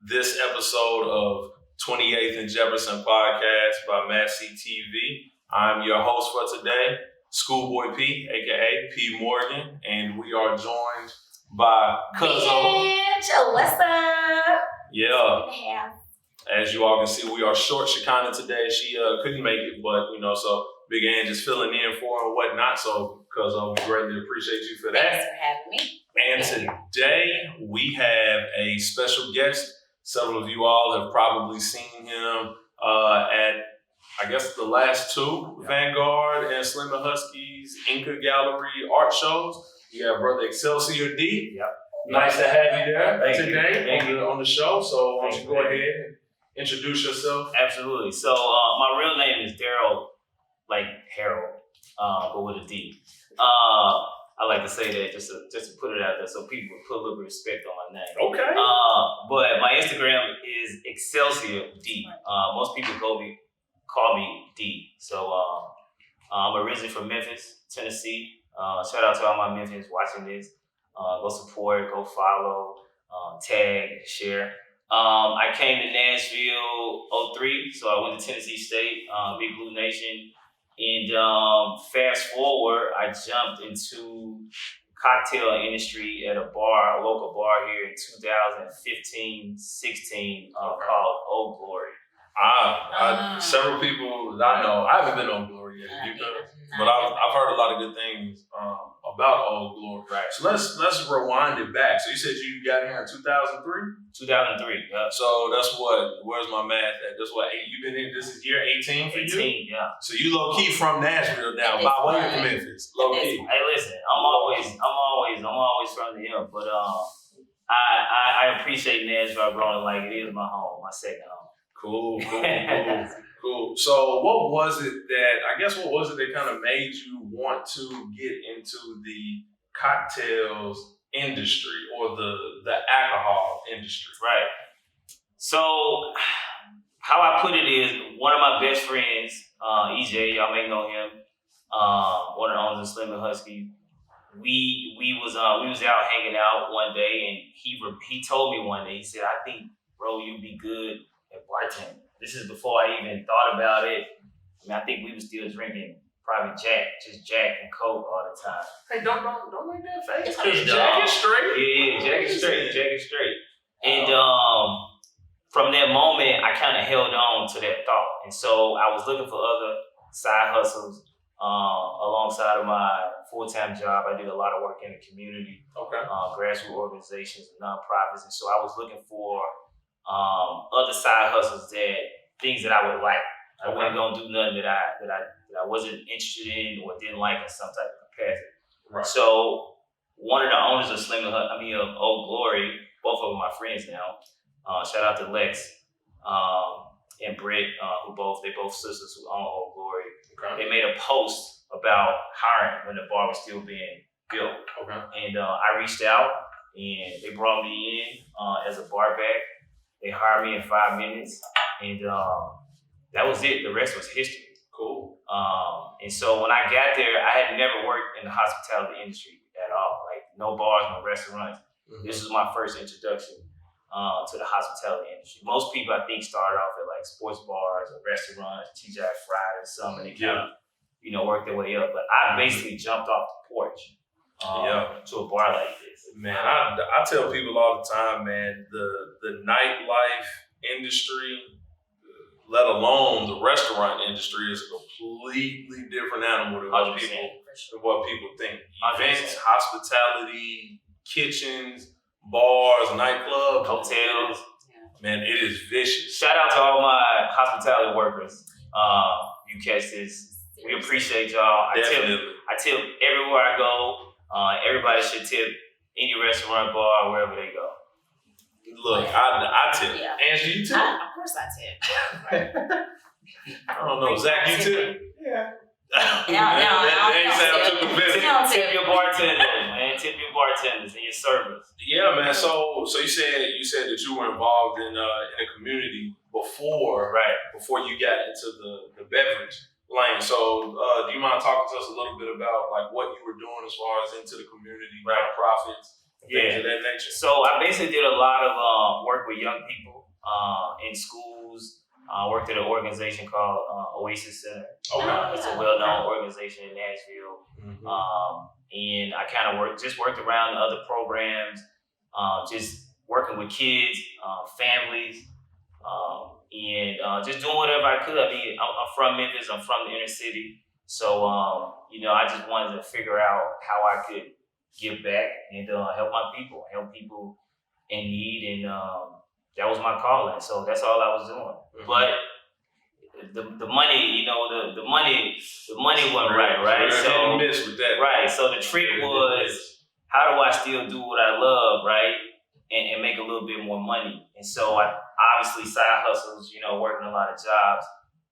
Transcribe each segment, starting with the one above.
this episode of 28th and Jefferson podcast by MassCtv. I'm your host for today, Schoolboy P, aka P Morgan, and we are joined by Cuzzo. What's up? Yeah. As you all can see, we are short Shekinah today. She couldn't make it, but so Big Ann just filling in for her and whatnot. So Cuzzo, we greatly appreciate you for that. Thanks for having me. And today we have a special guest. Several of you all have probably seen him at, I guess, the last two Vanguard and Slim and Husky's Inca Gallery art shows. You have Brother Excelsior D. Yep. Nice to have you there today on the show. So why don't you go ahead and introduce yourself? Absolutely. So my real name is Darold, like Harold, but with a D. I like to say that just to put it out there so people put a little bit of respect on my name. Okay. But my Instagram is Excelsior D. Most people call me D. So I'm originally from Memphis, Tennessee. Shout out to all my Memphians watching this. Go support, go follow, tag, share. I came to Nashville 2003, so I went to Tennessee State, Big Blue Nation. And fast forward, I jumped into cocktail industry at a local bar here in 2015-16 called Old Glory. Several people that I know, I haven't been on Glory yet, but I've heard a lot of good things about Old Glory. Right. So let's rewind it back. So you said you got here in 2003? 2003, yeah. So that's where's my math at? That's what, you've been in, this is year 18 for you? 18, yeah. So you low-key from Nashville now, by way of Memphis, low-key. Hey, listen, I'm always from the hill, but I appreciate Nashville growing like it is my home, my second home. Cool. So what was it that kind of made you want to get into the cocktails industry or the alcohol industry? Right. So how I put it is, one of my best friends, EJ, y'all may know him, one of the owners of Slim and Husky. We was out hanging out one day, and he told me one day, he said, "I think, bro, you'd be good at bartending." This is before I even thought about it. I mean, I think we were still drinking probably just Jack and Coke all the time. Hey, don't make that face. And, Jack is straight. Yeah, Jack is straight. And from that moment, I kind of held on to that thought. And so I was looking for other side hustles alongside of my full-time job. I did a lot of work in the community, grassroots organizations and nonprofits. And so I was looking for other side hustles, things that I would like. I wasn't gonna do nothing that I wasn't interested in or didn't like in some type of capacity. Right. So one of the owners of of Old Glory, both of them are my friends now. Shout out to Lex and Britt, they both sisters who own Old Glory. Okay. They made a post about hiring when the bar was still being built. Okay. And I reached out and they brought me in as a bar back. They hired me in 5 minutes, and that was it. The rest was history. Cool. And so when I got there, I had never worked in the hospitality industry at all. Like, no bars, no restaurants. Mm-hmm. This was my first introduction to the hospitality industry. Most people, I think, started off at like sports bars or restaurants, TGI Fridays, some, and they kind of, worked their way up. But I basically jumped off the porch to a bar like this. Man, I tell people all the time, man, the nightlife industry, let alone the restaurant industry, is a completely different animal than what people think. Events, hospitality, kitchens, bars, nightclubs, hotels. Man, it is vicious. Shout out to all my hospitality workers. You catch this. We appreciate y'all. I tip everywhere I go. Everybody should tip any restaurant, bar, wherever they go. Look, I tip. Yeah. Angie, you tip? Of course I tip. I don't know. Zach, you tip? Yeah. Tip your bartenders, man. Tip your bartenders and your servers. Yeah, man. So you said that you were involved in a community before you got into the beverage lane. So do you mind talking to us a little bit about like what you were doing as far as into the community, nonprofits, things of that nature? So I basically did a lot of work with young people in schools. I worked at an organization called Oasis Center. It's a well-known organization in Nashville. And I kind of worked around other programs, just working with kids, families, and just doing whatever I could. I mean, I'm from Memphis. I'm from the inner city. So, I just wanted to figure out how I could give back and help people in need. And that was my calling. So that's all I was doing. But the money, the money wasn't right? So miss with that. Right. So the trick was, how do I still do what I love, right? And make a little bit more money. And so I obviously side hustles, working a lot of jobs.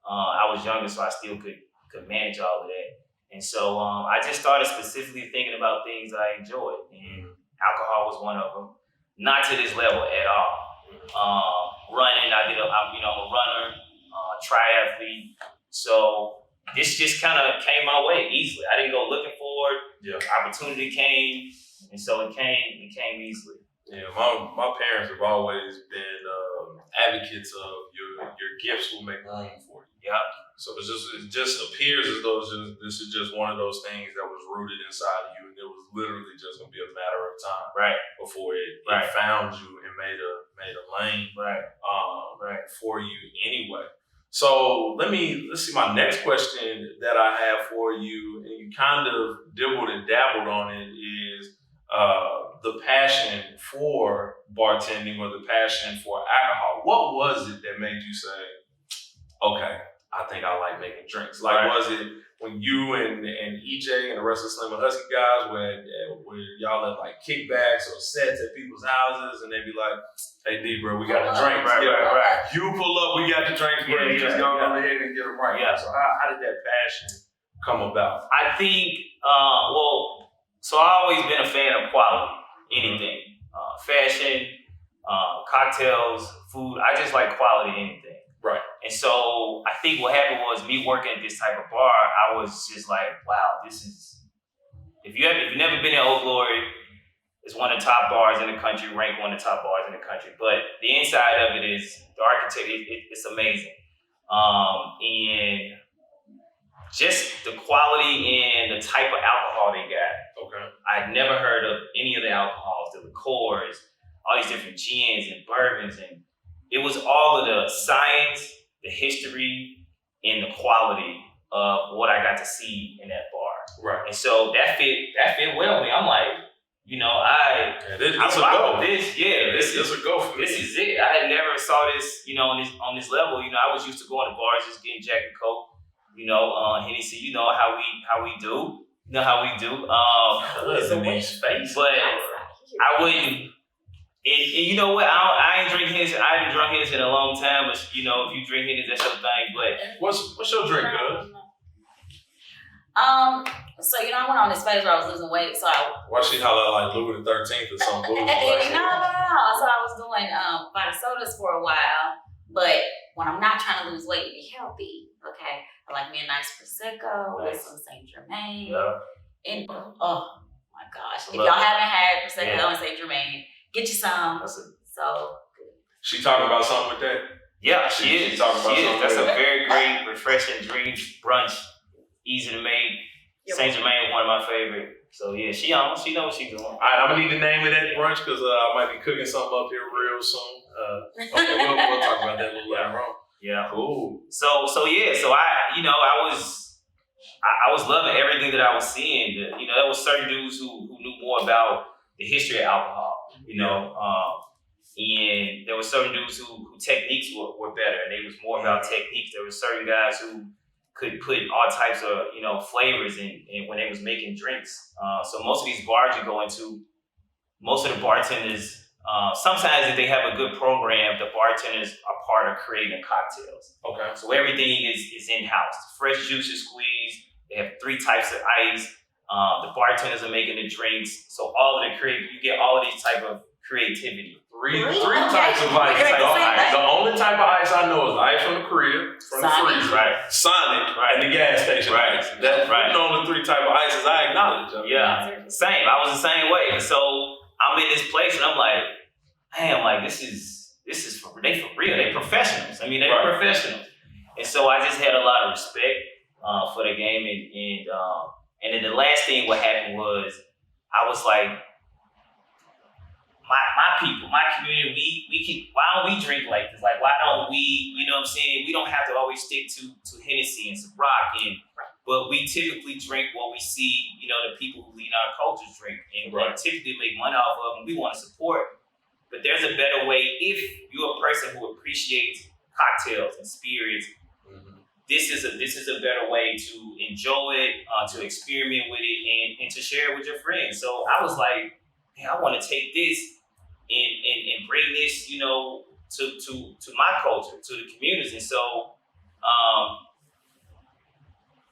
I was younger, so I still could manage all of that. And so I just started specifically thinking about things that I enjoyed. And alcohol was one of them. Not to this level at all. Running, I'm a runner, triathlete. So this just kind of came my way easily. I didn't go looking for it. Yeah. Opportunity came, and so it came easily. Yeah, my parents have always been advocates of your gifts will make room for you. Yeah. So it just appears as though this is just one of those things that was rooted inside of you, and it was literally just gonna be a matter of time, right, before it found you and made a lane, for you anyway. So let's see. My next question that I have for you, and you kind of dibbled and dabbled on it, is the passion for bartending or the passion for alcohol. What was it that made you say, okay, I think I like making drinks? Like, was it when you and EJ and the rest of the Slim and Husky guys, when y'all had like kickbacks or sets at people's houses, and they'd be like, hey D, bro, we got the drinks. Right. You pull up, we got the drinks, bro. You just go ahead and get them right. Yeah. So how did that passion come about? I think, so I've always been a fan of quality, anything. Fashion, cocktails, food. I just like quality anything. Right. And so I think what happened was, me working at this type of bar, I was just like, wow, this is, if you've never been in Old Glory, it's one of the top bars in the country, ranked one of the top bars in the country. But the inside of it is, the architecture, it's amazing. And just the quality and the type of alcohol they got. Okay. I'd never heard of any of the alcohols, the liqueurs, all these different gins and bourbons, and it was all of the science, the history, and the quality of what I got to see in that bar. Right. And so that fit well with me. I'm like, this is a go. This is a go for me. This is it. I had never saw this, on this level. I was used to going to bars, just getting Jack and Coke, Hennessy, how we do. You know how we do. But I wouldn't. And you know what? I ain't drink Hennessy. I haven't drunk Hennessy in a long time. But if you drink Hennessy, that's your thing. But what's your drink, cuz? So I went on this phase where I was losing weight. So why she holler like Louis the 13th or something? No. So I was doing vodka sodas for a while. But when I'm not trying to lose weight to be healthy, okay, I like me a nice prosecco with some Saint Germain. Yeah. And oh my gosh, if y'all haven't had prosecco and Saint Germain, get you some. So she talking about something with that? Yeah, she is. Talking about something. That's a very great, refreshing drink, brunch, easy to make. Saint Germain is one of my favorite. So yeah, she knows what she's doing. All right, I'm gonna need the name of that brunch because I might be cooking something up here real soon. Okay, we'll talk about that a little later on. Yeah. Cool. So I was loving everything that I was seeing. There was certain dudes who knew more about the history of alcohol. And there were certain dudes who techniques were better, and they was more about techniques. There were certain guys who could put all types of flavors in when they was making drinks. So most of these bars you go into, most of the bartenders, sometimes if they have a good program, the bartenders are part of creating cocktails. Okay. So everything is in-house. Fresh juice is squeezed. They have 3 types of ice. The bartenders are making the drinks. So you get all of these type of creativity. Three types of ice. The only type of ice I know is the ice from the crib, from the freezer, Sonic, and the gas station ice. That's the only 3 type of ices I acknowledge. Yeah, same. I was the same way. So I'm in this place and I'm like, man, like this is for real. They professionals. I mean, they're professionals. And so I just had a lot of respect for the game, and then the last thing what happened was I was like, my people, my community, we can, why don't we drink like this? Like, why don't we, you know what I'm saying? We don't have to always stick to Hennessy and some rock, but we typically drink what we see, you know, the people who lead our cultures drink, and typically make money off of, and we want to support. But there's a better way if you're a person who appreciates cocktails and spirits. This is a better way to enjoy it, to experiment with it, and to share it with your friends. So I was like, man, I want to take this and bring this, you know, to my culture, to the communities. And so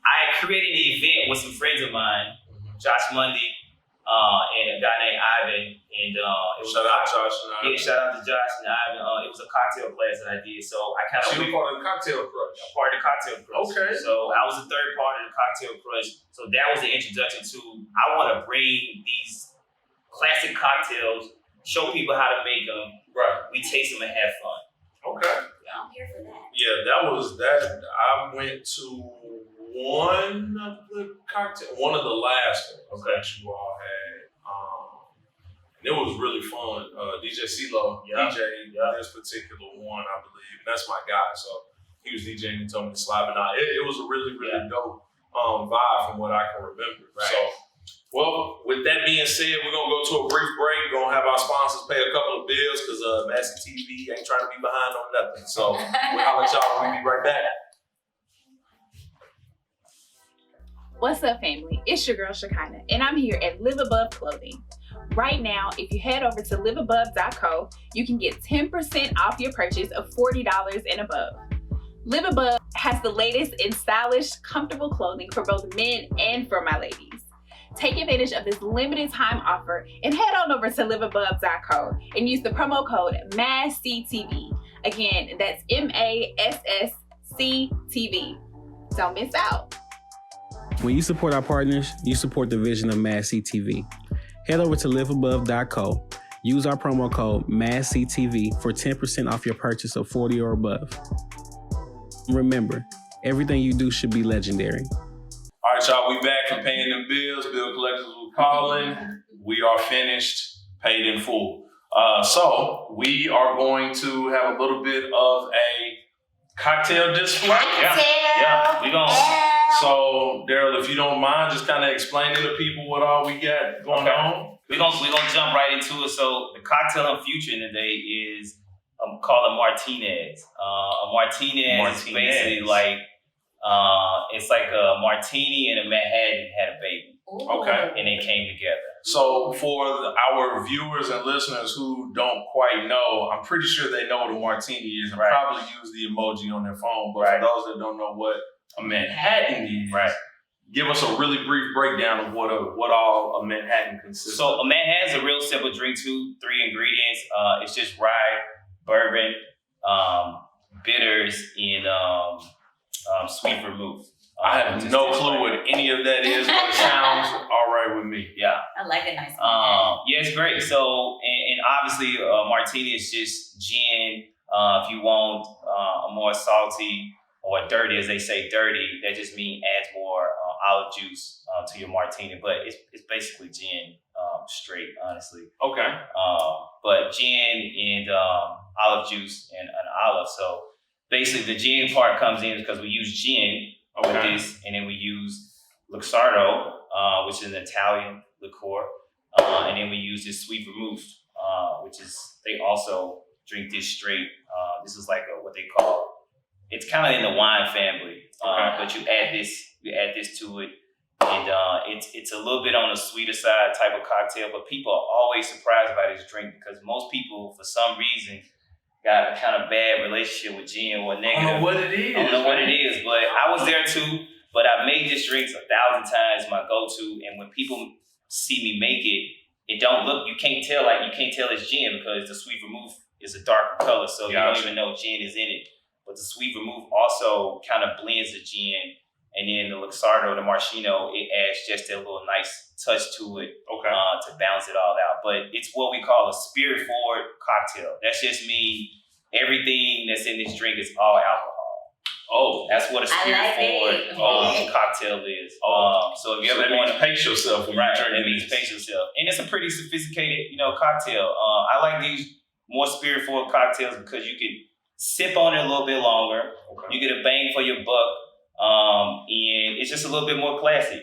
I created an event with some friends of mine, Josh Mundy, and a guy named Ivan, and it was shout out Josh and Ivan. Yeah, shout out to Josh and Ivan. It was a cocktail class that I did, so I kind of went part of the cocktail crush. Part of the cocktail crush. Okay. So I was the third part of the cocktail crush. So that was the introduction to I want to bring these classic cocktails, show people how to make them. Right. We taste them and have fun. Okay. Yeah, I'm here for that. Yeah, that was that. I went to one of the last ones that you all had. And it was really fun. DJ CeeLo, this particular one, I believe. And that's my guy. So he was DJing and told me to slide, but it was a really, really dope vibe from what I can remember. Right. So, well, with that being said, we're going to go to a brief break. We're going to have our sponsors pay a couple of bills because MassCtv ain't trying to be behind on nothing. So we'll holler at y'all when we be right back. What's up, family? It's your girl, Shekinah, and I'm here at Live Above Clothing. Right now, if you head over to liveabove.co, you can get 10% off your purchase of $40 and above. Live Above has the latest in stylish, comfortable clothing for both men and for my ladies. Take advantage of this limited time offer and head on over to liveabove.co and use the promo code MassCtv. Again, that's MassCtv. Don't miss out. When you support our partners, you support the vision of MassCtv. Head over to liveabove.co. Use our promo code MassCtv for 10% off your purchase of 40 or above. Remember, everything you do should be legendary. All right, y'all, we back from paying them bills. Bill collectors were calling. We are finished, paid in full. So we are going to have a little bit of a cocktail display. Yeah, we going. So, Darold, if you don't mind, just kind of explaining to people what all we got going on. We're gonna jump right into it. So the cocktail I'm featuring today is called a Martinez. A Martinez is basically like it's like a martini and a Manhattan had a baby. Okay. And they came together. So for our viewers and listeners who don't quite know, I'm pretty sure they know what a martini is and probably use the emoji on their phone. But for those that don't know what a Manhattan is, give us a really brief breakdown of what all a Manhattan consists of. So a Manhattan's a real simple drink, 3 ingredients. It's just rye, bourbon, bitters, and sweet vermouth. I have no clue what any of that is, but it sounds all right with me. Yeah. I like a nice yeah, it's great. So, and obviously, martini is just gin. If you want a more salty or dirty, as they say, dirty, that just means adds more olive juice to your martini. But it's basically gin straight, honestly. Okay. But gin and olive juice and an olive. So basically, the gin part comes in because we use gin with this, and then we use Luxardo, which is an Italian liqueur, and then we use this sweet vermouth, which is they also drink this straight. This is like what they call. It's kind of in the wine family, but you add this to it, and it's a little bit on the sweeter side type of cocktail. But people are always surprised by this drink because most people, for some reason, got a kind of bad relationship with gin or negative. I don't know what it is. I don't know what it is, but I was there too. But I've made this drink 1,000 times, my go-to, and when people see me make it, it don't look. You can't tell it's gin because the sweet vermouth is a darker color, so you don't even know gin is in it. But the sweet vermouth also kind of blends the gin And then the Luxardo, the Maraschino, it adds just a little nice touch to it to balance it all out. But it's what we call a spirit-forward cocktail. That's just mean everything that's in this drink is all alcohol. Oh, that's what a spirit-forward cocktail is. So if you ever want to pace yourself when right, you drink that means pace yourself. And it's a pretty sophisticated, cocktail. I like these more spirit-forward cocktails because you can sip on it a little bit longer. You get a bang for your buck. And it's just a little bit more classy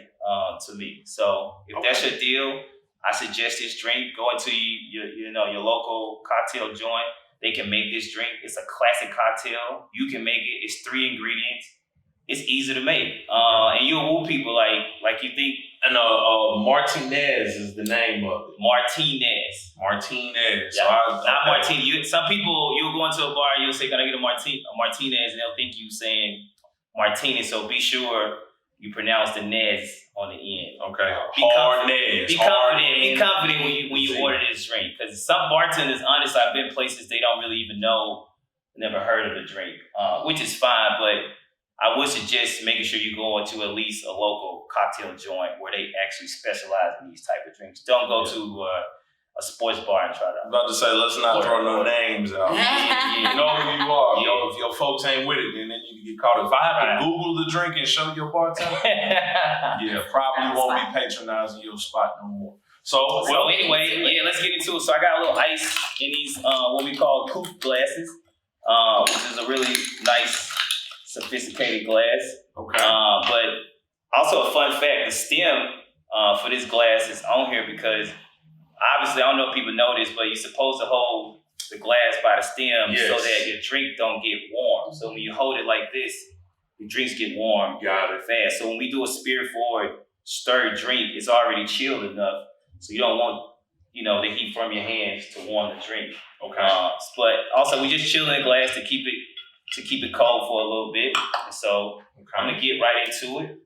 to me. So if that's your deal, I suggest this drink. Go into your local cocktail joint. They can make this drink. It's a classic cocktail. You can make it. It's 3 ingredients. It's easy to make. And you'll woo people like you think. And Martinez is the name of it. Martinez. Yeah. So not Martini. Some people, you'll go into a bar and you'll say, "Can I get a Martinez?" And they'll think you saying Martini. So be sure you pronounce the Nez on the end. Okay. Be confident when you order this drink. Because some bartenders, honestly, I've been places they don't really even know, never heard of the drink, which is fine. But I would suggest making sure you go into at least a local cocktail joint where they actually specialize in these type of drinks. Don't go to a sports bar and try to. I'm about to say, let's not throw no names out. You know who you are. Yeah. If your folks ain't with it, then you can get caught. If I have to Google the drink and show your bartender, probably won't be patronizing your spot no more. So anyway, let's get into it. So I got a little ice in these what we call coupe glasses, which is a really nice, sophisticated glass. Okay. But also a fun fact: the stem for this glass is on here because obviously I don't know if people know this, but you're supposed to hold the glass by the stem so that your drink don't get warm. So when you hold it like this, your drinks get warm very fast. So when we do a spirit-forward stirred drink, it's already chilled enough, so you don't want the heat from your hands to warm the drink. Okay. But also we just chill in the glass to keep it cold for a little bit. And so I'm gonna get right into it.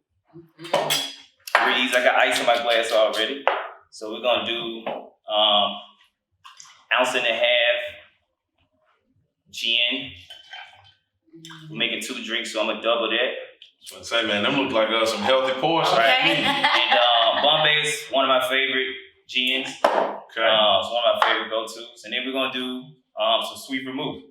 Breeze. I got ice in my glass already. So we're gonna do 1.5 ounces gin. We're making 2 drinks, so I'm gonna double that. I was gonna say, man, them look like some healthy portions. Right? And Bombay is one of my favorite gins. Okay. It's one of my favorite go-tos. And then we're gonna do some sweet vermouth.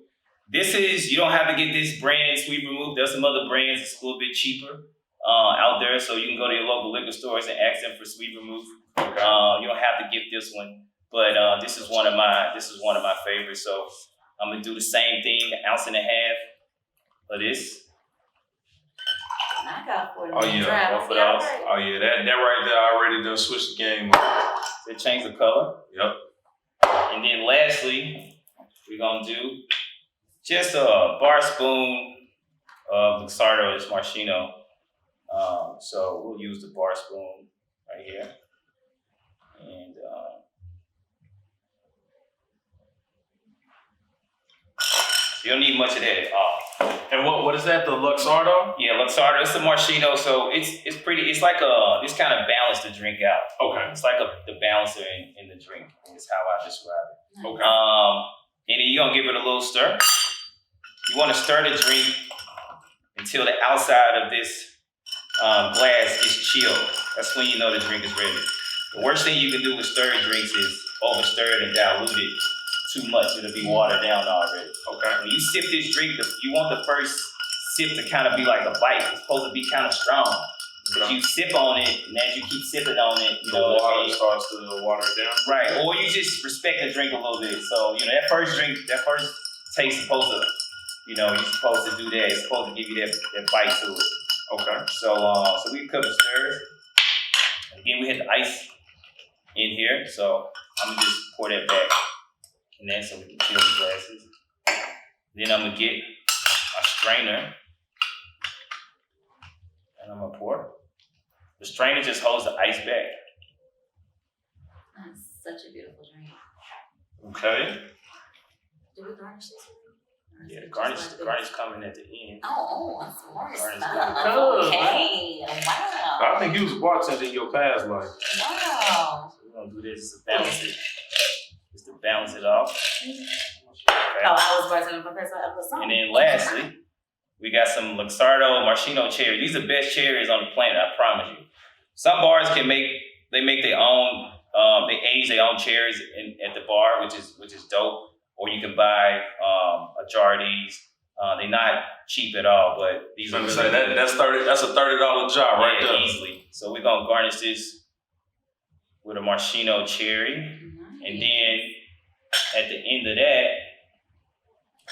You don't have to get this brand sweet vermouth. There's some other brands that's a little bit cheaper out there, so you can go to your local liquor stores and ask them for sweet vermouth. Okay. You don't have to get this one, but this is one of my favorites. So I'm gonna do the same thing, 1.5 ounces of this. I got 40 Oh yeah, both of those. Oh yeah, that right there already done switched the game up. It changed the color. Yep. And then lastly, we're gonna do just a bar spoon of Luxardo, this Maraschino. So we'll use the bar spoon right here. And you don't need much of that at all. And what is that? The Luxardo? Yeah, Luxardo. It's the Maraschino, so it's pretty. It's like this kind of balance the drink out. Okay. It's like the balancer in the drink. Is how I describe it. Okay. And then you're gonna give it a little stir. You want to stir the drink until the outside of this glass is chilled. That's when you know the drink is ready. The worst thing you can do with stirred drinks is overstir it and dilute it too much. It'll be watered down already. Okay. When you sip this drink, you want the first sip to kind of be like a bite. It's supposed to be kind of strong. But you sip on it, and as you keep sipping on it, the water starts to water it down. Right. Or you just respect the drink a little bit. So, that first taste is supposed to, you're supposed to do that. It's supposed to give you that bite to it. Okay. So we cook the stirs. Again, we hit the ice in here. So I'm gonna just pour that back in there so we can fill the glasses. Then I'm gonna get a strainer and I'm gonna pour. The strainer just holds the ice back. That's such a beautiful drink. Okay. Do we garnish this one? Yeah, the garnish coming at the end. Oh, that's more stuff. Good. Okay, wow. I think you was a bartender in your past life. Wow. So we're gonna do this to balance it. Just to balance it off. Okay. Oh, I was bartending for person episode. And then lastly, We got some Luxardo Maraschino cherry. These are the best cherries on the planet, I promise you. Some bars make their own, they age their own cherries at the bar, which is dope. Or you can buy a jar of these. They're not cheap at all, but these are really good. That's a $30 jar right there. Easily. So we're gonna garnish this with a maraschino cherry, and then at the end of that,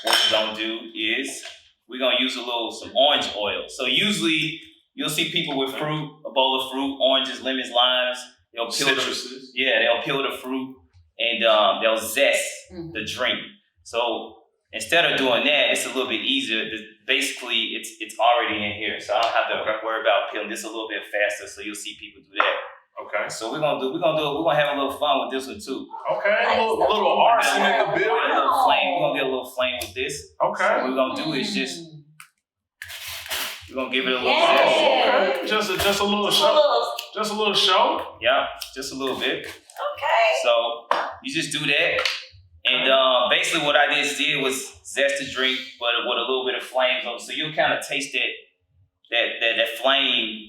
what we're gonna do is we're gonna use some orange oil. So usually you'll see people with fruit, a bowl of fruit, oranges, lemons, limes. They'll peel they'll peel the fruit and they'll zest the drink. So instead of doing that, it's a little bit easier. Basically, it's already in here, so I don't have to worry about peeling. This a little bit faster, so you'll see people do that. Okay. So we're gonna have a little fun with this one too. Okay. A little arson in the building. We're gonna get a little flame with this. Okay. So what we're gonna do is we're gonna give it a little Okay. Just a little show. Just a little show. Yeah, just a little bit. Okay. So you just do that. And basically what I just did was zest the drink, but with a little bit of flame. So you'll kind of taste that flame.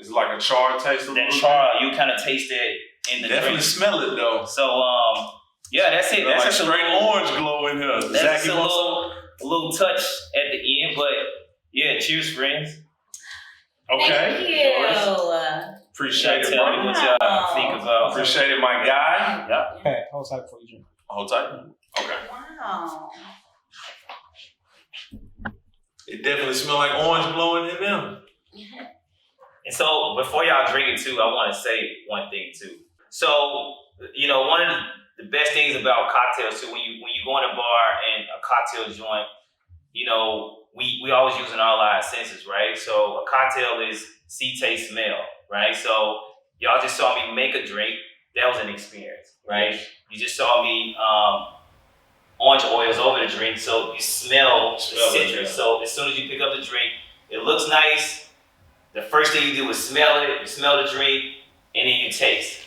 It's like a char taste. That char, you kind of taste that in the Definitely drink. smell it though. So yeah, that's it. That's like just straight orange glow in here. That's a little touch at the end, but yeah, cheers, friends. Okay. Thank you. Appreciate it, Tell me bro. what y'all think about. Appreciate it, my guy. Yeah. Hey, hold tight before you drink. Hold tight. Okay. Wow. It definitely smells like orange blowing in them. And so before y'all drink it too, I want to say one thing too. So, one of the best things about cocktails too, when you go in a bar and a cocktail joint, we always using all our senses, right? So a cocktail is see, taste, smell, right? So y'all just saw me make a drink. That was an experience, right? You just saw me orange oils over the drink, so you smell citrus. So as soon as you pick up the drink, it looks nice. The first thing you do is smell it. You smell the drink, and then you taste.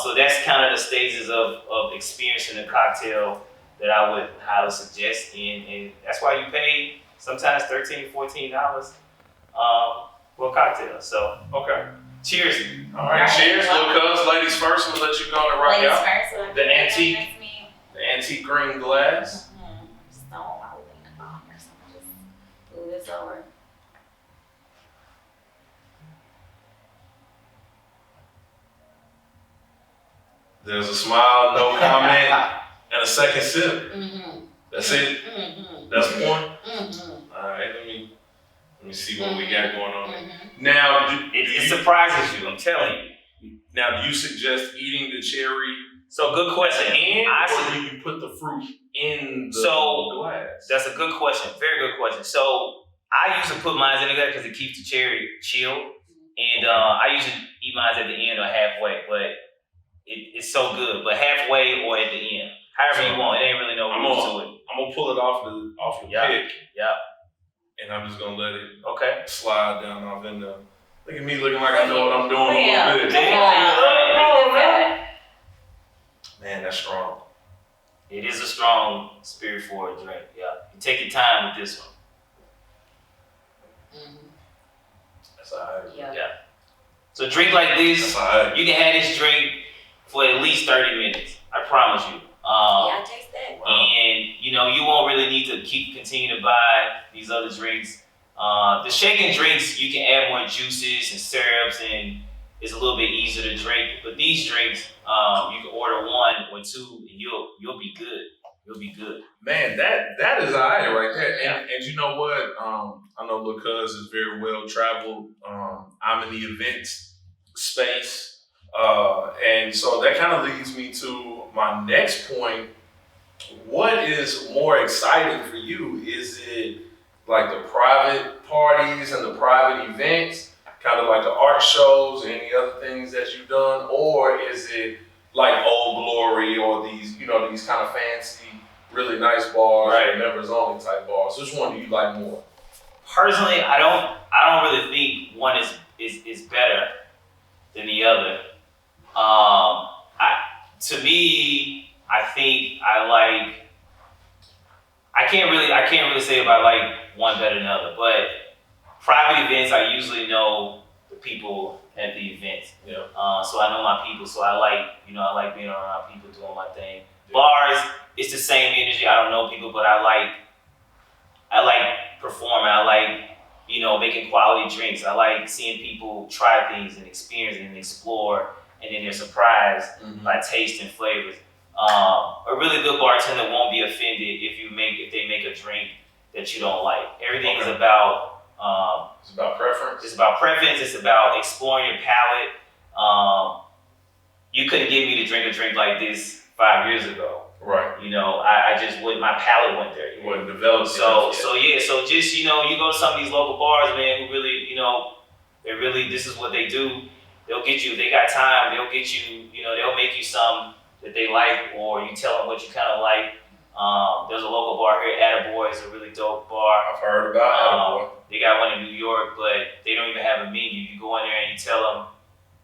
So that's kind of the stages of experiencing a cocktail that I would highly suggest, and that's why you pay sometimes $13, $14 for a cocktail. So Okay. cheers. All right. Cheers. Lucas. Ladies first. I'm gonna let you go and rock Ladies out. first. The antique green glass. So I would think about it. So I'm just move this over. There's a smile, no comment, and a second sip. Mm-hmm. That's it. Mm-hmm. That's one. Mm-hmm. All right. Let me see what we got going on. Mm-hmm. Now, It surprises you, I'm telling you. Now, do you suggest eating the cherry So good question. or do you put the fruit in the glass? That's a good question. Very good question. So I usually put mine in there because it keeps the cherry chilled. And I usually eat mine at the end or halfway, but it's so good. But halfway or at the end. However you want. It ain't really no rules to it. I'm going to pull it off the pick. Yeah. And I'm just going to let it Okay. slide down off in there. Look at me looking like I know what I'm doing Yeah. a little bit. Yeah. Man, that's strong. It is a strong spirit for a drink. Yeah. You take your time with this one. Mm-hmm. That's all right. Yeah. So a drink like this, That's all right. you can have this drink for at least 30 minutes. I promise you. I taste that. And you won't really need to continue to buy these other drinks. The shaken drinks, you can add more juices and syrups, and it's a little bit easier to drink. But these drinks, you can order one or two, and you'll be good. You'll be good. Man, that is all right right there. And you know what? I know Lil Cuz is very well traveled. I'm in the events space. And so that kind of leads me to my next point. What is more exciting for you? Is it like the private parties and the private events, kind of like the art shows and any other things that you've done? Or is it like Old Glory or these kind of fancy, really nice bars, Right. or members only type bars? Which one do you like more? Personally, I don't really think one is better than the other. To me, I think I can't really say if I like one better than the other. But private events, I usually know the people at the events. Yeah. So I know my people. So I like being around people doing my thing. Bars, it's the same energy. I don't know people, but I like performing. I like, making quality drinks. I like seeing people try things and experience and explore, and then they're surprised by taste and flavors. A really good bartender won't be offended if they make a drink that you don't like. Everything is about it's about preference. It's about preference. It's about exploring your palate. You couldn't get me to drink a drink like this 5 years ago. Right. I just wouldn't. My palate went there. It wasn't developed. So just you go to some of these local bars, man, who really, this is what they do. They'll get you. They got time. They'll get you. They'll make you some that they like, or you tell them what you kind of like. There's a local bar here, Attaboy. It's a really dope bar. I've heard about Attaboy. They got one in New York, but they don't even have a menu. You go in there and you tell them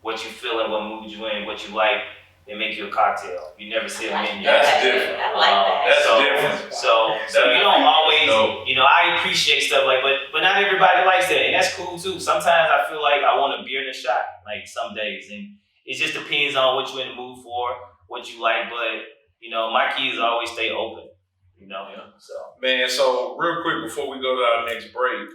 what you feeling, what mood you in, what you like. They make you a cocktail. You never see a menu. That's different. I like that. That's different. So you don't always, I appreciate stuff but not everybody likes that, and that's cool too. Sometimes I feel like I want a beer and a shot, like some days, and it just depends on what you're in the mood for, what you like. But my key is always stay open. So man. So real quick before we go to our next break,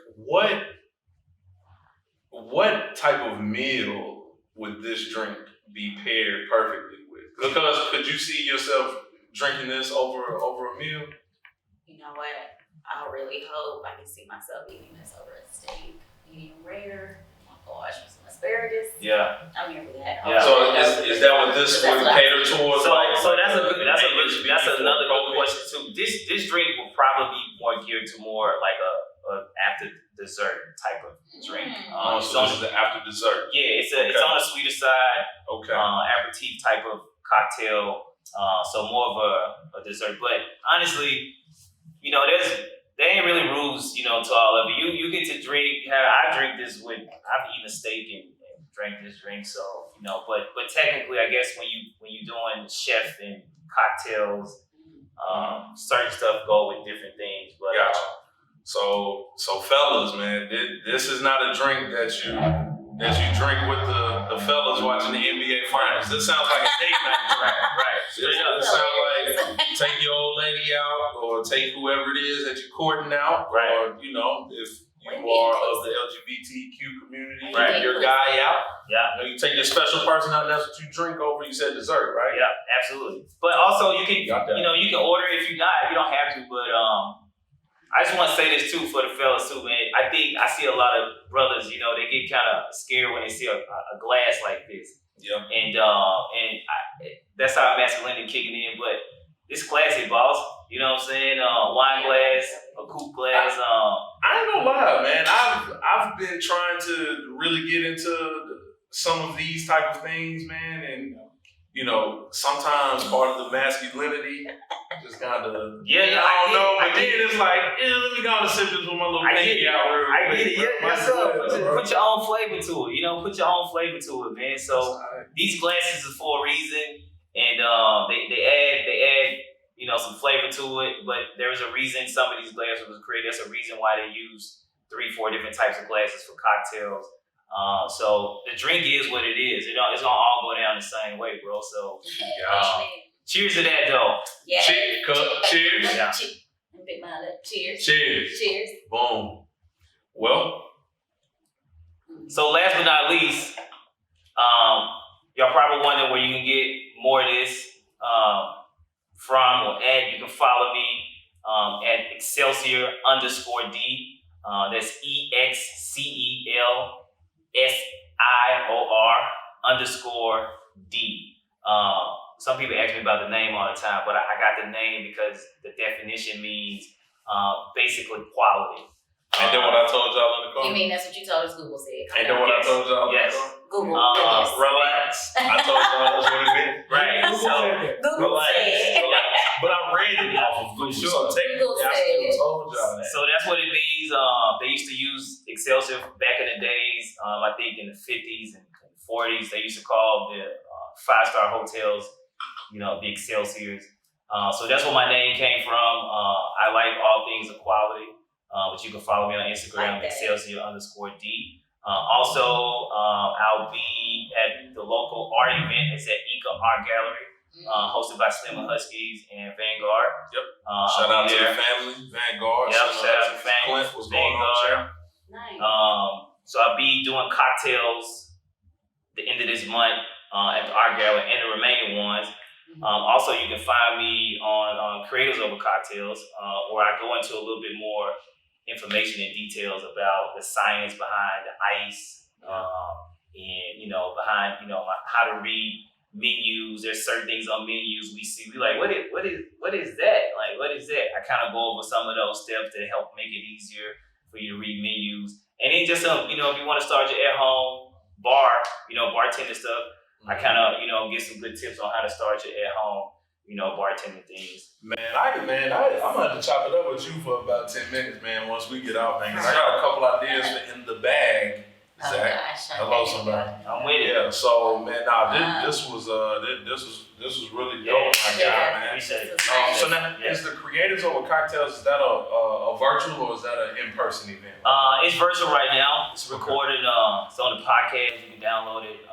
what type of meal would this drink be paired perfectly with? Because could you see yourself drinking this over a meal? You know what? I really hope I can see myself eating this over a steak, medium rare. Oh my gosh, with some asparagus. yeah. I'm here for that. Yeah. So is that what this would cater towards? So that's another good question too. This drink will probably be more geared to more like a after dessert type of drink. So this is the after dessert. Yeah, it's on the sweeter side. Okay. Aperitif type of cocktail. So more of a dessert. But honestly, there ain't really rules, to all of it. You get to drink. I drink this I've eaten a steak and drank this drink. So but technically, I guess when you doing chef and cocktails, certain stuff go with different things. But gotcha. So fellas, man, this is not a drink that you drink with the fellas watching the NBA finals. This sounds like a date night drink. Right. This sounds like take your old lady out, or take whoever it is that you're courting out, right. or if you are of the LGBTQ community, right. your guy out. Yeah. You take your special person out, and that's what you drink over. You said dessert, right? Yeah, absolutely. But also you can you can order if you don't have to, but I just want to say this too for the fellas too, man. I think I see a lot of brothers, they get kind of scared when they see a glass like this. Yeah. And that's how masculinity kicking in. But it's classy, boss. You know what I'm saying? Wine glass, a coupe glass. I ain't gonna lie, man. I've been trying to really get into some of these type of things, man, and sometimes part of the masculinity just kind of I don't know. But then it's like, let me go and sip this with my little pinky out real quick. I get it. Yeah, put your own flavor to it. Put your own flavor to it, man. So these glasses are for a reason, and they add some flavor to it. But there's a reason some of these glasses was created. There's a reason why they use 3-4 different types of glasses for cocktails. So the drink is what it is. It's gonna all go down the same way, bro. So cheers to that, though. Yeah. Cheers. Yeah. Big my lip. Cheers. Cheers. Boom. Well. So last but not least, y'all probably wonder where you can get more of this from or at. You can follow me at Excelsior_D. That's EXCELSIOR_D. Some people ask me about the name all the time, but I got the name because the definition means basically quality. Ain't that what I told y'all in the car? You mean that's what you told us Google said? Ain't that what I told y'all? Yes. Google. Relax. I told y'all that's what it meant. Right. Google said. But I read it off of Google. Sure. So technically, I still told y'all that. So that's what it means. They used to use Excelsior back in the days. I think in the 50s and 40s, they used to call the 5-star hotels, the Excelsiors. So that's where my name came from. I like all things of quality. but you can follow me on Instagram, Like that. Excelsior_D. Also, I'll be at the local art event. It's at Inca Art Gallery, hosted by Slim and Huskies and Vanguard. Yep. I'll Shout be out to there. the family, Vanguard. Yep, shout out to the family. Clint, what's going on, Vanguard. Nice. So I'll be doing cocktails the end of this month at the art gallery and the remaining ones. Also, you can find me on Creators Over Cocktails, where I go into a little bit more information and details about the science behind the ice, and behind how to read menus. There's certain things on menus we see. We like, what is that? Like, what is that? I kind of go over some of those steps to help make it easier for you to read menus. And then just if you want to start your at-home bar, bartender stuff, I kind of get some good tips on how to start your at-home, bartending things. Man, I'm gonna have to chop it up with you for about 10 minutes, man. Once we get out, man, 'cause I got a couple ideas for in the bag. Oh, Zach, gosh, hello, somebody. I'm with it. Yeah. So, man, this was really dope, my guy, man. Appreciate it. So now, is the Creators Over Cocktails, is that a virtual or is that an in-person event? It's virtual right now. It's recorded. It's on the podcast. You can download it.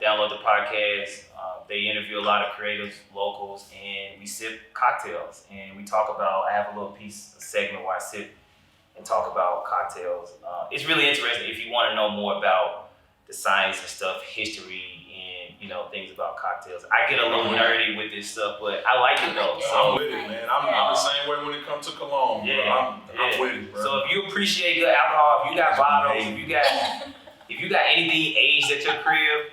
Download the podcast. They interview a lot of creators, locals, and we sip cocktails. And we talk about, I have a little segment where I sit and talk about cocktails. It's really interesting if you want to know more about the science and stuff, history, and things about cocktails. I get a little nerdy with this stuff, but I like it though. I'm with it, man. I'm the same way when it comes to cologne, bro. I'm with it, bro. So if you appreciate good alcohol, if you got bottles, if you got anything aged at your crib,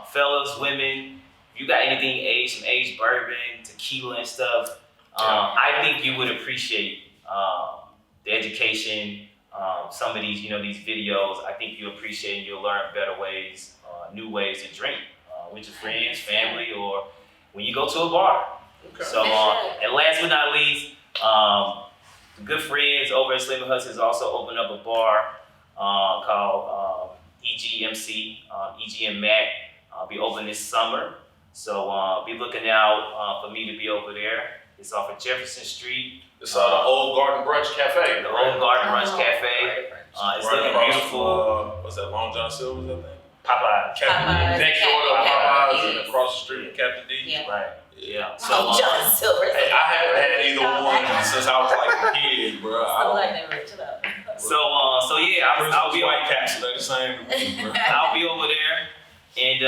fellas, women, if you got anything aged, some aged bourbon, tequila and stuff, I think you would appreciate the education, some of these, these videos. I think you appreciate and you'll learn better ways, new ways to drink with your friends, family, or when you go to a bar. Okay. So, and last but not least, the good friends over at Slim and Huskies also opened up a bar called EGMC, EGM Mac. I'll be open this summer. So be looking out for me to be over there. It's off of Jefferson Street. It's the Old Garden Brunch Cafe. The Old Garden Brunch Cafe. It's looking beautiful. What's that, Long John Silver's, I think? Popeye. Captain D. Next door to Popeyes and across the street from Captain D. Yeah. Right. Yeah. So, John Silver. Hey, I haven't had either one since I was like a kid, bro. So yeah, I'll be White Castle, they're the same to me, bro. I'll be over there, and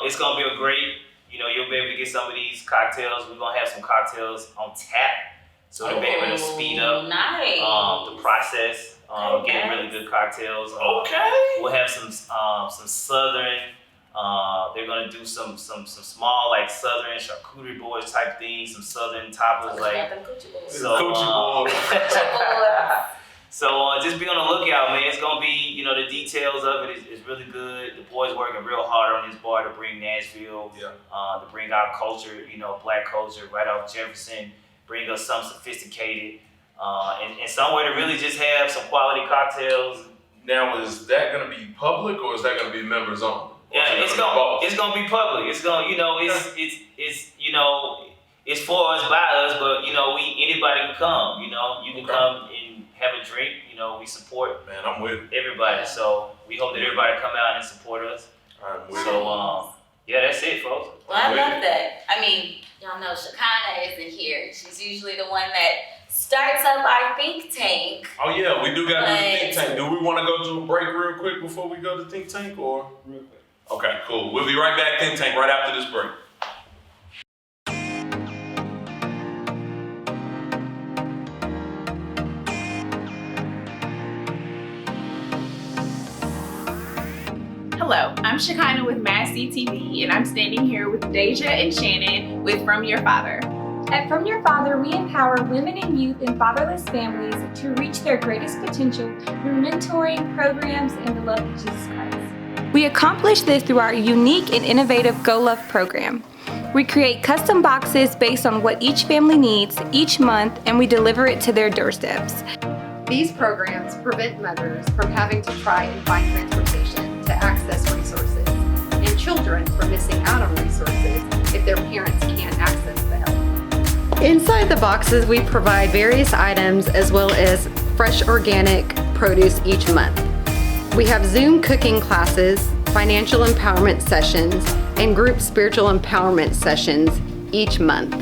it's gonna be a great. You'll be able to get some of these cocktails. We're gonna have some cocktails on tap, so to be able to speed up the process. Getting really good cocktails. We'll have some southern. They're gonna do some small like southern charcuterie boards type things. Some southern toppers So just be on the lookout, man. It's gonna be, the details of it is really good. The boys working real hard on this bar to bring Nashville, to bring our culture, Black culture right off Jefferson, bring us some sophisticated, and somewhere to really just have some quality cocktails. Now, is that gonna be public or is that gonna be members only? Yeah, it's gonna be public. It's gonna, it's for us, by us, but anybody can come. You can come and have a drink. We support. Man, I'm with everybody. So we hope that everybody come out and support us. I'm with So that's it, folks. Well, I love that. I mean, y'all know Shekinah isn't here. She's usually the one that starts up our think tank. Oh yeah, we do gotta do the think tank. Do we want to go to a break real quick before we go to think tank, or? Real quick. Okay, cool. We'll be right back, think tank, right after this break. Hello, I'm Shekinah with MassCtv, and I'm standing here with Deja and Shannon with From Your Father. At From Your Father, we empower women and youth in fatherless families to reach their greatest potential through mentoring, programs, and the love of Jesus Christ. We accomplish this through our unique and innovative Go Love program. We create custom boxes based on what each family needs each month, and we deliver it to their doorsteps. These programs prevent mothers from having to try and find transportation to access resources, and children from missing out on resources if their parents can't access the help. Inside the boxes, we provide various items as well as fresh organic produce each month. We have Zoom cooking classes, financial empowerment sessions, and group spiritual empowerment sessions each month.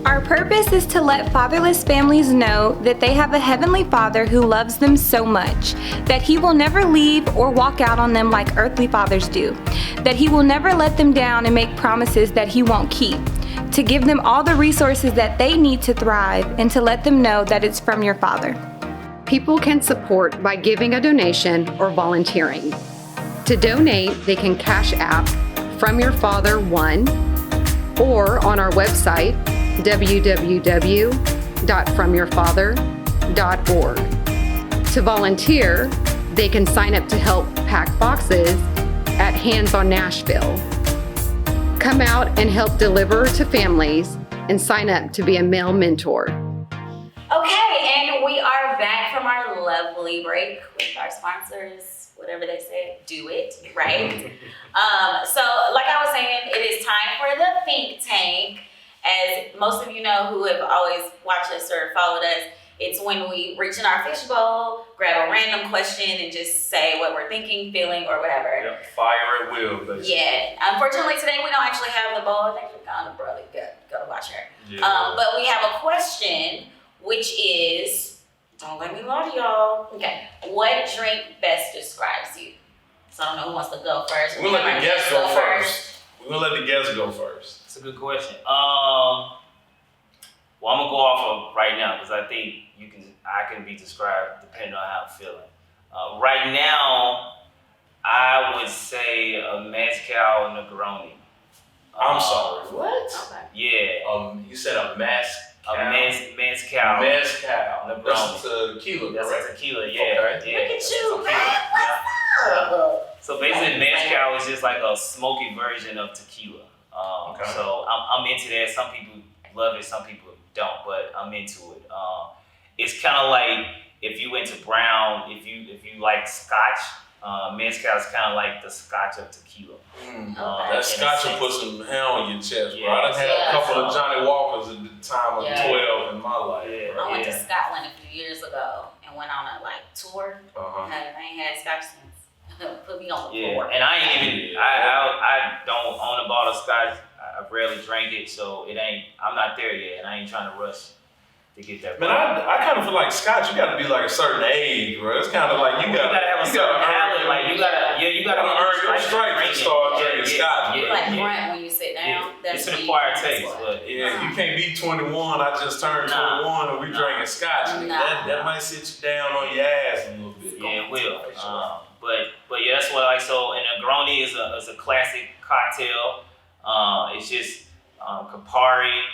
Our purpose is to let fatherless families know that they have a Heavenly Father who loves them so much, that He will never leave or walk out on them like earthly fathers do, that He will never let them down and make promises that He won't keep, to give them all the resources that they need to thrive, and to let them know that it's from your Father. People can support by giving a donation or volunteering. To donate, they can Cash App From Your Father 1 or on our website, www.fromyourfather.org. To volunteer, they can sign up to help pack boxes at Hands on Nashville. Come out and help deliver to families and sign up to be a male mentor. Okay, and we are back from our lovely break with our sponsors, whatever they said, do it, right? So like I was saying, it is time for the think tank. As most of you know who have always watched us or followed us, it's when we reach in our fishbowl, grab a random question, and just say what we're thinking, feeling, or whatever. Yep, fire at will, basically. Yeah. Unfortunately, today we don't actually have the bowl. I think we're gonna probably go watch her. Yeah. But we have a question, which is, don't let me lie to y'all. Okay. What drink best describes you? So I don't know who wants to go first. We'll let the guests go first. We're gonna let the guests go first. That's a good question. Well, I'm gonna go off of right now because I think I can be described depending on how I'm feeling. Right now, I would say a mezcal Negroni. I'm sorry. What? Okay. Yeah. You said a mezcal. Mezcal. Mezcal. Negroni. That's tequila, That's correct? a tequila, yeah. Okay. Yeah. Look at that's you, a man. tequila, yeah. So basically, mezcal is just like a smoky version of tequila. Okay. So I'm into that. Some people love it, some people don't, but I'm into it. It's kind of like if you went to Brown, if you like Scotch, mezcal is kind of like the Scotch of tequila. That Scotch will put some hair on your chest, bro. Yeah. I done had a couple of Johnny Walkers at the time of 12 in my life. Yeah. bro. I went to Scotland a few years ago and went on a tour. Uh-huh. And I ain't had Scotch since. Put me on the Yeah, floor. and I ain't even, I don't own a bottle of Scotch. I rarely drank it, so I'm not there yet, and I ain't trying to rush to get that. Man, I kind of feel like Scotch, you got to be like a certain age, bro. It's kind of like you got to have a certain palate, like you gotta earn your stripes to start drinking Scotch. You like grunt when you sit down. It's That's an acquired taste, but Yeah, you can't be 21. I just turned 21 and we drinking Scotch. Nah. That might sit you down on your ass a little bit. yeah, it will. But yeah, that's what I like. So, and Negroni is a classic cocktail. It's just Campari,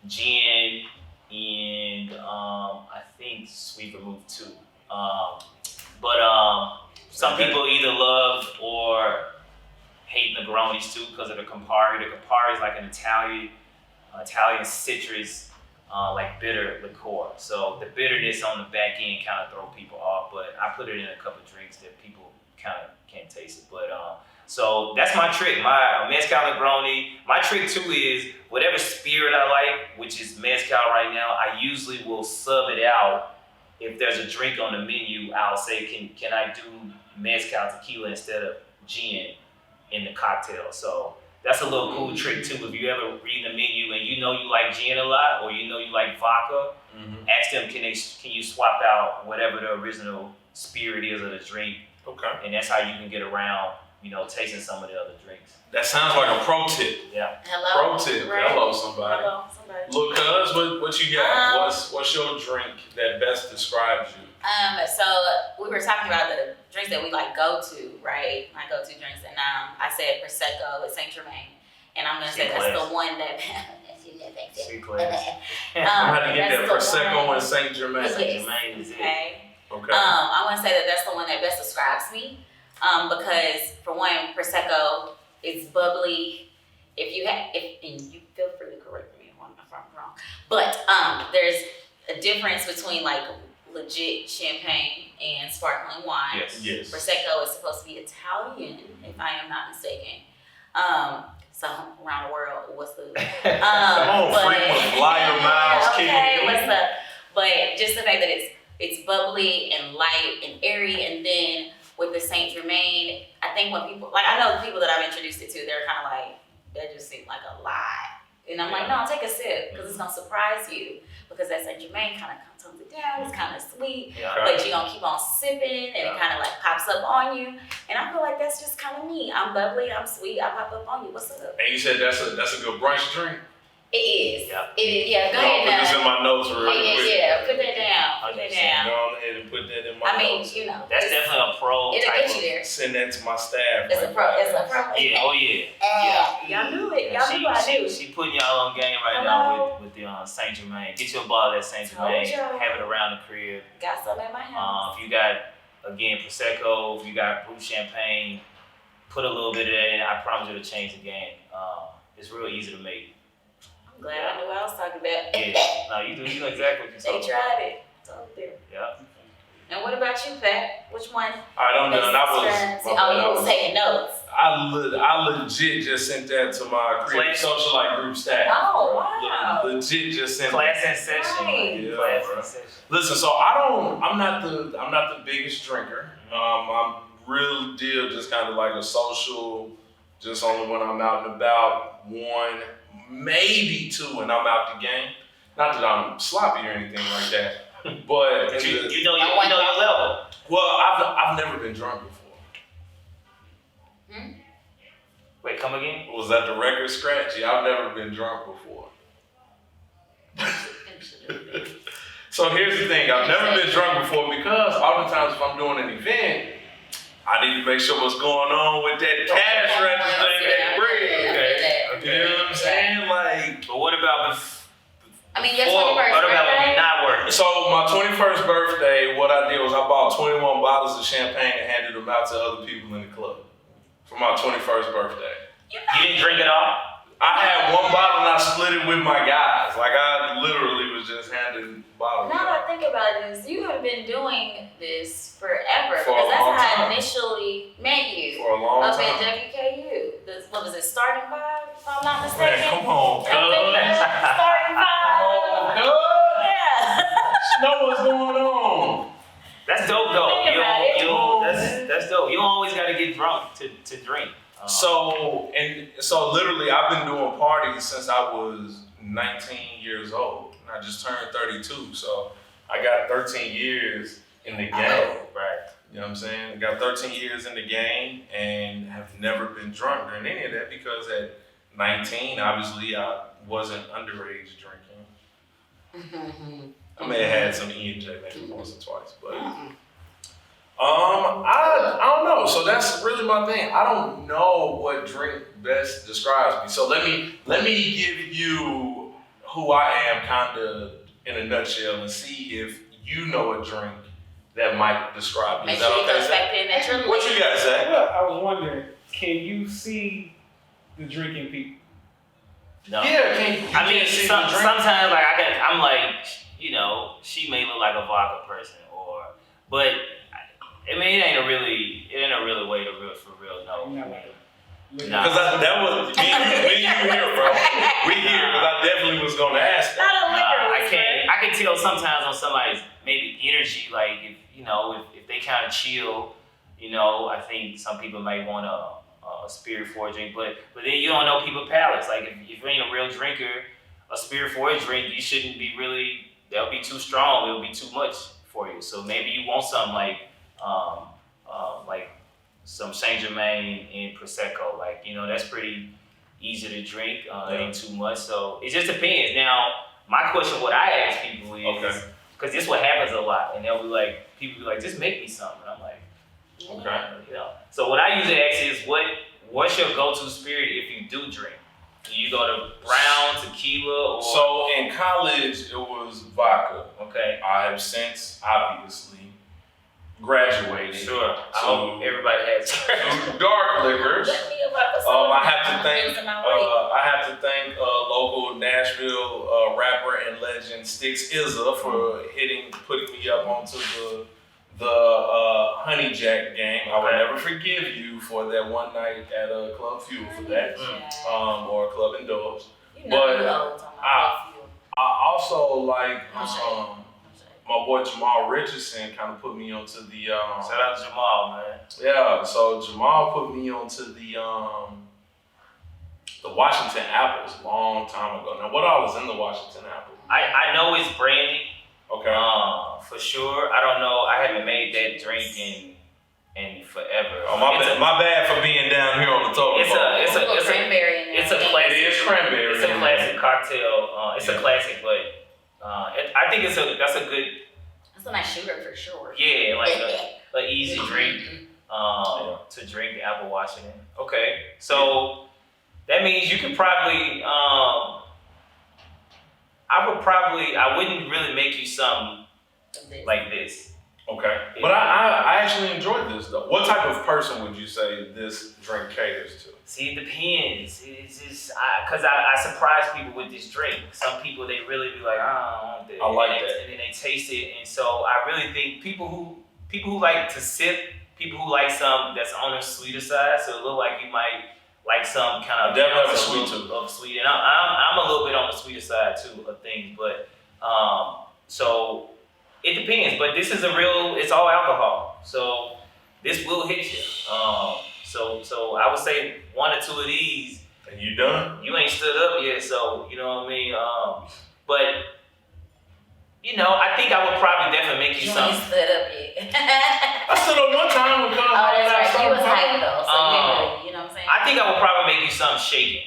gin, and I think sweet vermouth too. But some people either love or hate Negronis too because of the Campari. The Campari is like an Italian citrus, like bitter liqueur. So the bitterness on the back end kind of throw people off, but I put it in a couple of drinks that people kind of can't taste it. But so that's my trick, my mezcal Negroni. My trick too is whatever spirit I like, which is mezcal right now, I usually will sub it out. If there's a drink on the menu, I'll say, can I do mezcal tequila instead of gin in the cocktail? So that's a little cool trick too. If you ever read the menu and you know you like gin a lot or you know you like vodka, ask them, can you swap out whatever the original spirit is of the drink? Okay. And that's how you can get around, tasting some of the other drinks. That sounds like a pro tip. Yeah. Hello. Pro tip. Right. Hello, somebody. Hello, somebody. Look, cuz, what you got? What's your drink that best describes you? So we were talking about the drinks that we go to, right? My go-to drinks, and I said Prosecco with Saint Germain, and I'm gonna say that's the one that. Sweet class. I'm going to get that that's the Prosecco one. and Saint Germain. Yes. Saint Germain is it. Okay. Okay. I want to say that that's the one that best describes me, because for one, Prosecco is bubbly. And you feel free to correct me if I'm wrong, but there's a difference between legit champagne and sparkling wine. Yes. Prosecco is supposed to be Italian, if I am not mistaken. So around the world, what's up? Come on, frequent flyer miles kicking Okay, in. what's up? But just the fact that it's bubbly and light and airy, and then with the Saint Germain, I think when people, like I know the people that I've introduced it to, they're kind of like, that just seemed like a lot. And I'm like, no, take a sip, because it's gonna surprise you. Because that Saint Germain kind of tones it down, it's kind of sweet, but you're gonna keep on sipping, and it kind of like pops up on you. And I feel like that's just kind of me. I'm bubbly, I'm sweet, I pop up on you. What's up? And you said that's a good brunch drink? It is. Yeah. It is. Yeah, go I'll ahead put now. this in my notes real quick. Yeah, put that down. Put that down. Go ahead and put that in my I mean, notes. you know. That's definitely a pro It'll type get you of. there. Send that to my staff. It's a pro. It's a pro. Yeah, oh yeah. Y'all knew it. Y'all knew I knew. She putting y'all on game right now with the Saint Germain. Get you a bottle of that Saint Germain. Told y'all. Have it around the crib. Got some at my house. If you got again Prosecco, if you got brut champagne, put a little bit of that in. I promise you to change the game. It's real easy to make. I'm glad I knew what I was talking about. Yeah, no, you know exactly what you're They talking tried it. Told them. about. Yeah. And what about you, Pat? Which one? All right, I'm done. You was taking notes. I legit just sent that to my creative socialite group staff. Oh, wow. Legit just sent Class that. in session. Right. Yeah, Class bro. in session. Listen, so I'm not the biggest drinker. I'm real deal, just kind of like a social, just only when I'm out and about, one, maybe two, and I'm out the game. Not that I'm sloppy or anything like that, but You know your level. well, I've never been drunk before. Wait, come again? Was that the record scratch? Yeah, I've never been drunk before. So here's the thing, I've never been drunk before because oftentimes if I'm doing an event, I need to make sure what's going on with that cash register and that bread. You know what I'm saying? Like, But what about I mean, your before? 21st What about when birthday? you're not working? so my 21st birthday, what I did was I bought 21 bottles of champagne and handed them out to other people in the club for my 21st birthday. You didn't drink it all? I had one bottle and I split it with my guys. Like I literally was just handing bottles Now out. that I think about this, you have been doing this forever. For a Because that's long how I time. initially met you. For a long Up time. at WKU. What was it, Starting Five, if I'm not Man, mistaken? come on, Up at Starting Five. cuz. Yeah. Know what's going on. That's dope though. Think about it. That's dope. You don't always gotta get drunk to drink. So literally I've been doing parties since I was 19 years old. And I just turned 32. So I got 13 years in the game. Right. You know what I'm saying? I got 13 years in the game and have never been drunk during any of that because at 19, obviously I wasn't underage drinking. I may have had some E&J maybe once or twice, but I don't know. So that's really my thing. I don't know what drink best describes me. So let me give you who I am kind of in a nutshell and see if you know a drink that might describe me. Make Is that sure you okay, go Zach? back in that you're What you got, Zach? Well, I was wondering, can you see the drinking people? No. Yeah, I mean, sometimes like I'm like, you know, she may look like a vodka person, but I mean, it ain't a really way to for real know. Nah. Because that was me and you here, bro. We here because I definitely was gonna ask that. Not a liquor I whisperer. can't. I can tell sometimes on somebody's maybe energy, like if they kind of chill, I think some people might want a spirit for a drink, but then you don't know people's palates. Like if you ain't a real drinker, a spirit for a drink, you shouldn't be really. That'll be too strong. It'll be too much for you. So maybe you want something like some Saint Germain and Prosecco. Like that's pretty easy to drink. It ain't too much. So it just depends. Now my question, what I ask people is, because this what happens a lot, and they'll be like, people be like, just make me something. And I'm like, okay, So what I usually ask is, what's your go-to spirit if you do drink? Do you go to brown, tequila, or? So in college, it was vodka. Okay. I have since obviously graduated. Sure. I hope everybody has. to dark liquors. I have to thank local Nashville rapper and legend Sticks Izza for putting me up onto the Honey Jack game. I will never forgive you for that one night at Club Fuel for that, or Club Indulge. You know But you old talking about Fuel. I also like my boy Jamal Richardson kind of put me onto the. Shout out to Jamal, man. Yeah, so Jamal put me onto the Washington Apples a long time ago. Now, what all is in the Washington Apple? I know it's brandy. Okay. For sure. I don't know. I haven't made that drink in forever. Oh, my bad for being down here on the total. It's a cranberry in there. It's a classic. It is cranberry. It's a classic cocktail. It's a classic, but I think that's a good. That's a nice shooter for sure. Yeah, like a easy drink to drink Apple Washington. Okay, so that means you could probably. I wouldn't really make you something like this. Okay. But I actually enjoyed this though. What type of person would you say this drink caters to? See, it depends. It's just because I surprise people with this drink. Some people they really be like, I don't want that. I like that. And then they taste it, and so I really think people who like to sip, people who like some that's on the sweeter side. So it look like you might like some kind of definitely have a sweet tooth. Of sweet, and I'm a little bit on the sweeter side too of things, but so it depends. But this is it's all alcohol, so this will hit you. So I would say one or two of these. And you done? You ain't stood up yet, so you know what I mean. But you know, I think I would probably definitely make you You something. ain't stood up yet. I stood up one time with Oh, that's right. You was hyped though, so you know what I'm saying? I think I would probably make you something shaking.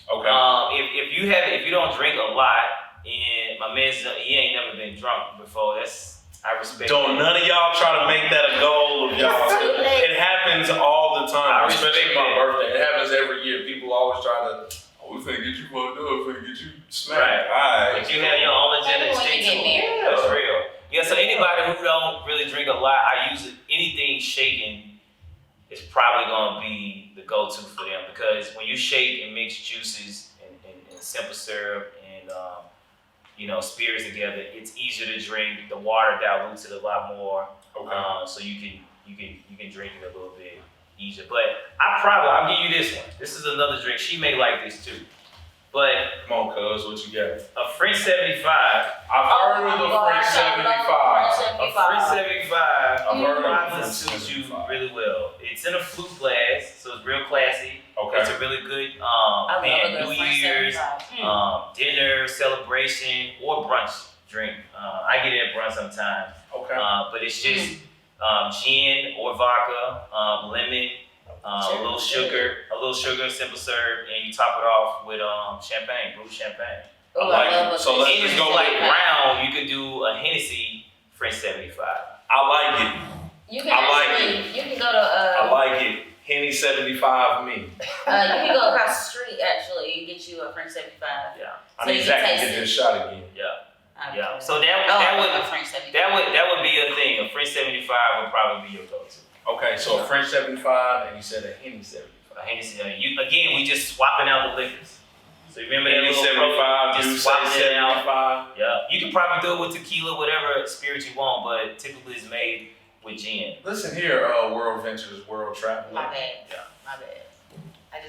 Okay. If you don't drink a lot, and my man's he ain't never been drunk before, I respect. Don't none of y'all try to make that a goal of y'all. It happens all the time, especially my birthday. It happens every year. People always try to, we finna get you fucked up, we finna get you smacked. Right. All right. But you have your own agenda to stick to. That's real. Yeah, so anybody who don't really drink a lot, I use anything shaken is probably gonna be the go-to for them, because when you shake and mix juices and simple syrup and spirits together, it's easier to drink. The water dilutes it a lot more, so you can drink it a little bit easier. But I'll give you this one. This is another drink. She may like this too. But come on, cuz, what you got? A French 75. I've heard of the French 75. A French 75 I've heard of probably the French suits you 75. really well. It's in a flute glass, so it's real classy. Okay. It's a really good I love a New good French Year's, 75. dinner, celebration, or brunch drink. I get it at brunch sometimes. Okay. But it's just gin or vodka, lemon, a little sugar, simple syrup, and you top it off with champagne, brewed champagne. I like it. So let's And if just you go like with brown, you could do a Hennessy French 75. I like it. You can go to I like it. Henny 75 me. you can go across the street actually and get you a French 75. Yeah. I So need you Zach can to taste get it. this shot again. Yeah. So that a French 75. would be a thing. A French 75 would probably be your go-to. Okay, so a French 75 and you said a Henny 75. A Hennessy. Again, we just swapping out the liquors. So remember that Henny little 75, just Douce swapping it out. 75. Yeah. You can probably do it with tequila, whatever spirit you want, but typically it's made with gin. Listen here, World Ventures, World Travel. My bad. Yeah. My bad.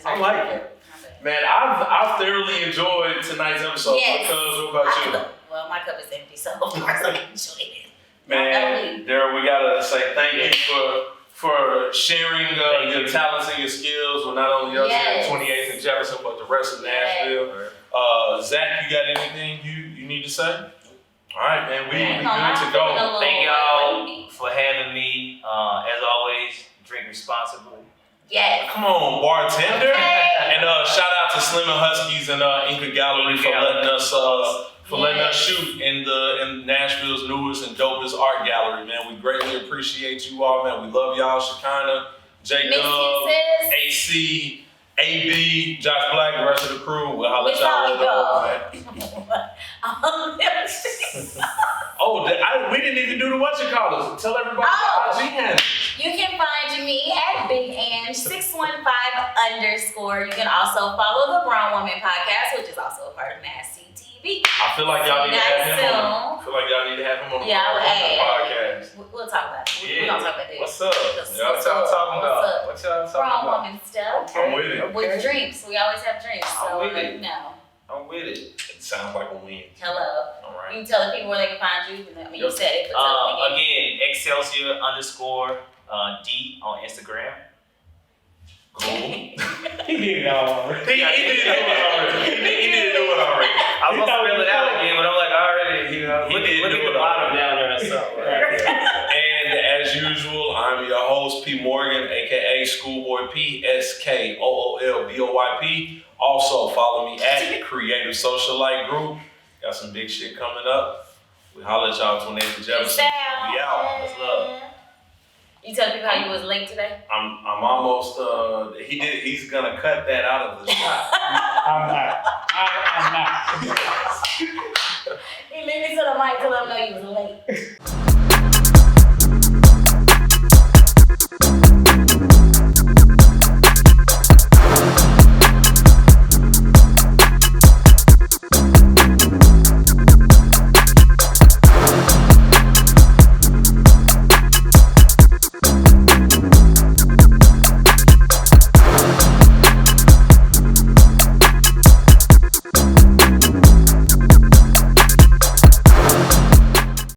I like it. My bad. Man, I've thoroughly enjoyed tonight's episode. Yes. Because what about you? Well, my cup is empty, so of course I enjoyed it. Man, Daryl, we gotta say thank you for sharing your talents and your skills with not only us here at 28th and Jefferson, but the rest of Nashville. Zach, you got anything you need to say? All right, man, we good to go. Thank y'all for having me. As always, drink responsibly. Yes. Come on, bartender. Okay. And shout out to Slim and Huskies and Inca Gallery for letting us shoot in Nashville's newest and dopest art gallery, man. We greatly appreciate you all, man. We love y'all. Shekinah, J-Dub, AC, AB, Josh Black, the rest of the crew. We'll holler at y'all later, man. We didn't even do the whatchamacallits. Tell everybody about IG handle. You can find me at Big Ange 615 _. You can also follow the Grown Woman podcast, which is also a part of MassCtv. MassCtv. I feel like y'all need to have him on. I feel like y'all need to have him on the podcast. We'll talk about it. We're gonna talk about this. What's up? Y'all talking about? What y'all talking Grown about? woman stuff. I'm with it. With drinks. We always have drinks. I'm So with it. no. I'm with it. It sounds like a win. Hello. All You right. can tell the people where they can find you. I mean, you said it, but tell them again. Again, Excelsior _ D on Instagram. Cool. He did it all already. He did do it already. I was gonna spell it out again, but I'm like, I already, look at the bottom down there or something. And as usual, I'm your host, P. Morgan, aka Schoolboy P, SKOOLBOYP. Also, follow me at Creative Socialite Group. Got some big shit coming up. We holler at y'all 28th Jefferson. We out. Let's love. You tell people how you was late today? I'm almost. He's gonna cut that out of the shot. I'm not. He leave me to the mic to let them know you was late.